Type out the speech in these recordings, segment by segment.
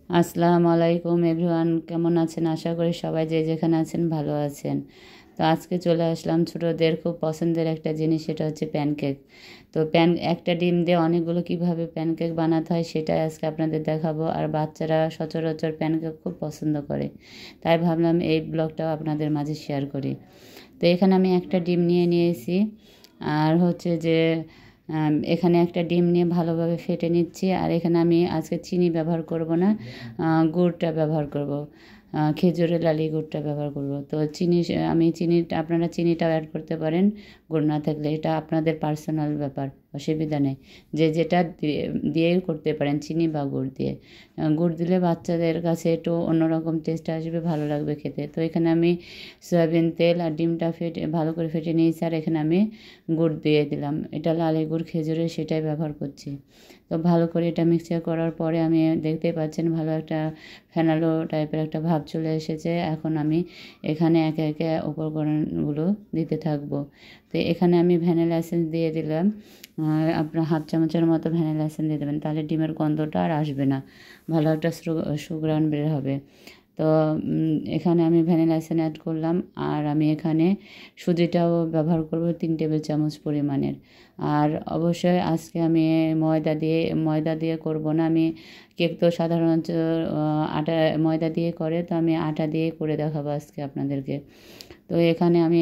আসসালামু আলাইকুম এভরিওয়ান, কেমন আছেন? আশা করি সবাই যে যেখানে আছেন ভালো আছেন। তো আজকে চলে আসলাম ছোটোদের খুব পছন্দের একটা জিনিস, সেটা হচ্ছে প্যানকেক। তো একটা ডিম দিয়ে অনেকগুলো কিভাবে প্যানকেক বানাতে হয় সেটাই আজকে আপনাদের দেখাবো। আর বাচ্চারা সচরাচর প্যানকেক খুব পছন্দ করে, তাই ভাবলাম এই ব্লগটাও আপনাদের মাঝে শেয়ার করি। তো এখানে আমি একটা ডিম নিয়েছি। আর হচ্ছে যে এখানে একটা ডিম নিয়ে ভালোভাবে ফেটে নিচ্ছি। আর এখানে আমি আজকে চিনি ব্যবহার করব না, গুড়টা ব্যবহার করব। খেজুরের লালি গুড়টা ব্যবহার করব। তো চিনিটা আপনারা চিনিটাও অ্যাড করতে পারেন, গুড় না থাকলে। এটা আপনাদের পার্সোনাল ব্যাপার, অসুবিধা নেই। যে যেটা দিয়েই করতে পারেন, চিনি বা গুড় দিয়ে। গুড় দিলে বাচ্চাদের কাছে একটু অন্যরকম টেস্ট আসবে, ভালো লাগবে খেতে। তো এখানে আমি সয়াবিন তেল আর ডিমটা ভালো করে ফেটে নিয়েছি। আর এখানে আমি গুড় দিয়ে দিলাম, এটা লালি গুড় খেজুরের, সেটাই ব্যবহার করছি। তো ভালো করে এটা মিক্সচার করার পরে আমি দেখতেই পাচ্ছেন ভালো একটা ফেনালো টাইপের একটা ভাব চলে এসেছে। এখন আমি এখানে একে একে উপকরণগুলো দিতে থাকবো। তো এখানে আমি ভ্যানিলা এসেন্স দিয়ে দিলাম। আপনার হাফ চামচের মতো ভ্যানিলা এসেন্স দিয়ে দেবেন, তাহলে ডিমের গন্ধটা আর আসবে না, ভালো একটা সুঘ্রাণ বের হবে। তো এখানে আমি ভ্যানিলা এসেন্স অ্যাড করলাম। আর আমি এখানে সুজিটাও ব্যবহার করব 3 টেবিল চামচ পরিমাণের। আর অবশ্যই আজকে আমি ময়দা দিয়ে করব না। আমি কেক তো সাধারণত আটা ময়দা দিয়ে করে, তো আমি আটা দিয়ে করে দেখাবো আজকে আপনাদেরকে। তো এখানে আমি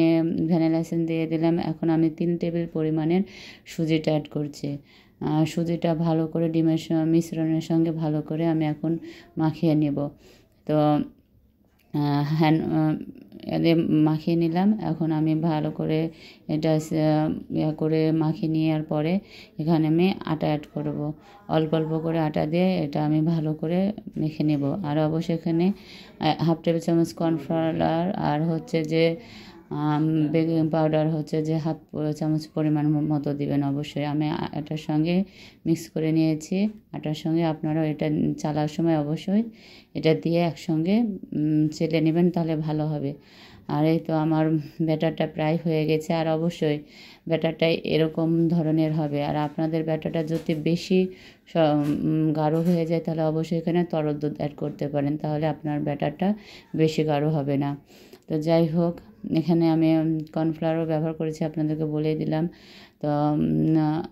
ভ্যানিলা এসেন্স দিয়ে দিলাম। এখন আমি 3 টেবিল পরিমাণের সুজিটা অ্যাড করছি। সুজিটা ভালো করে ডিমের মিশ্রণের সঙ্গে ভালো করে আমি এখন মাখিয়ে নেব। তো হ্যান্ড মাখিয়ে নিলাম। এখন আমি ভালো করে এটা করে মাখিয়ে নেওয়ার পরে এখানে আমি আটা অ্যাড করব। অল্প অল্প করে আটা দিয়ে এটা আমি ভালো করে মেখে নেব। আর অবশ্যই এখানে হাফ টেবিল চামচ কর্নফ্লাওয়ার আর হচ্ছে যে বেকিং পাউডার হচ্ছে যে হাফ চামচ পরিমাণ মতো দিবেন অবশ্যই। আমি এটার সঙ্গে মিক্স করে নিয়েছি। আটার সঙ্গে আপনারাও এটা চালার সময় অবশ্যই এটা দিয়ে একসঙ্গে চেলে নেবেন, তাহলে ভালো হবে। আর এই তো আমার ব্যাটারটা প্রায় হয়ে গেছে। আর অবশ্যই ব্যাটারটা এরকম ধরনের হবে। আর আপনাদের ব্যাটারটা যদি বেশি গাঢ় হয়ে যায় তাহলে অবশ্যই এখানে তরল দুধ অ্যাড করতে পারেন, তাহলে আপনার ব্যাটারটা বেশি গাঢ় হবে না। তো যাই হোক, এখানে আমি কর্নফ্লাওয়ারও ব্যবহার করেছি, আপনাদেরকে বলেই দিলাম। তো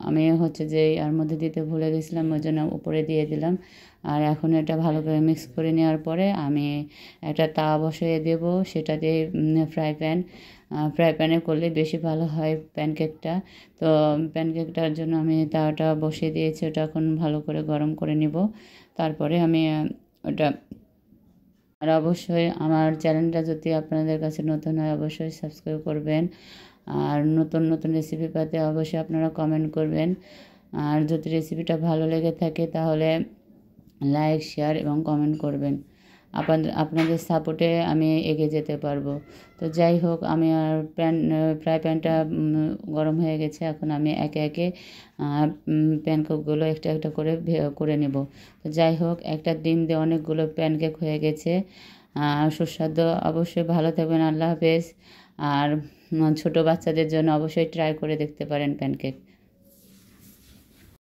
আমি হচ্ছে যে এর মধ্যে দিতে ভুলে গেছিলাম, ওই জন্য উপরে দিয়ে দিলাম। আর এখন এটা ভালো করে মিক্স করে নেওয়ার পরে আমি একটা তাওয়া বসিয়ে দেবো, সেটা দিয়ে ফ্রাই প্যানে করলে বেশি ভালো হয় প্যানকেকটা। তো প্যানকেকটার জন্য আমি তাওয়াটা বসিয়ে দিয়েছি, ওটা এখন ভালো করে গরম করে নিব। তারপরে আমি ওটা আর অবশ্যই আমার চ্যানেলটা যদি আপনাদের কাছে নতুন হয় অবশ্যই সাবস্ক্রাইব করবেন। আর নতুন নতুন রেসিপি পেতে অবশ্যই আপনারা কমেন্ট করবেন। আর যদি রেসিপিটা ভালো লেগে থাকে তাহলে লাইক, শেয়ার এবং কমেন্ট করবেন। আপনাদের সাপোর্টে আমি এগিয়ে যেতে পারবো। তো যাই হোক, আমি আর ফ্রাই প্যানটা গরম হয়ে গেছে। এখন আমি একে একে প্যানকেকগুলো একটা একটা করে করে নেব। তো যাই হোক, একটা ডিম দিয়ে অনেকগুলো প্যানকেক হয়ে গেছে। সুস্বাদু। অবশ্যই ভালো থাকবেন। আল্লাহ হাফেজ। আর ছোটো বাচ্চাদের জন্য অবশ্যই ট্রাই করে দেখতে পারেন প্যানকেক।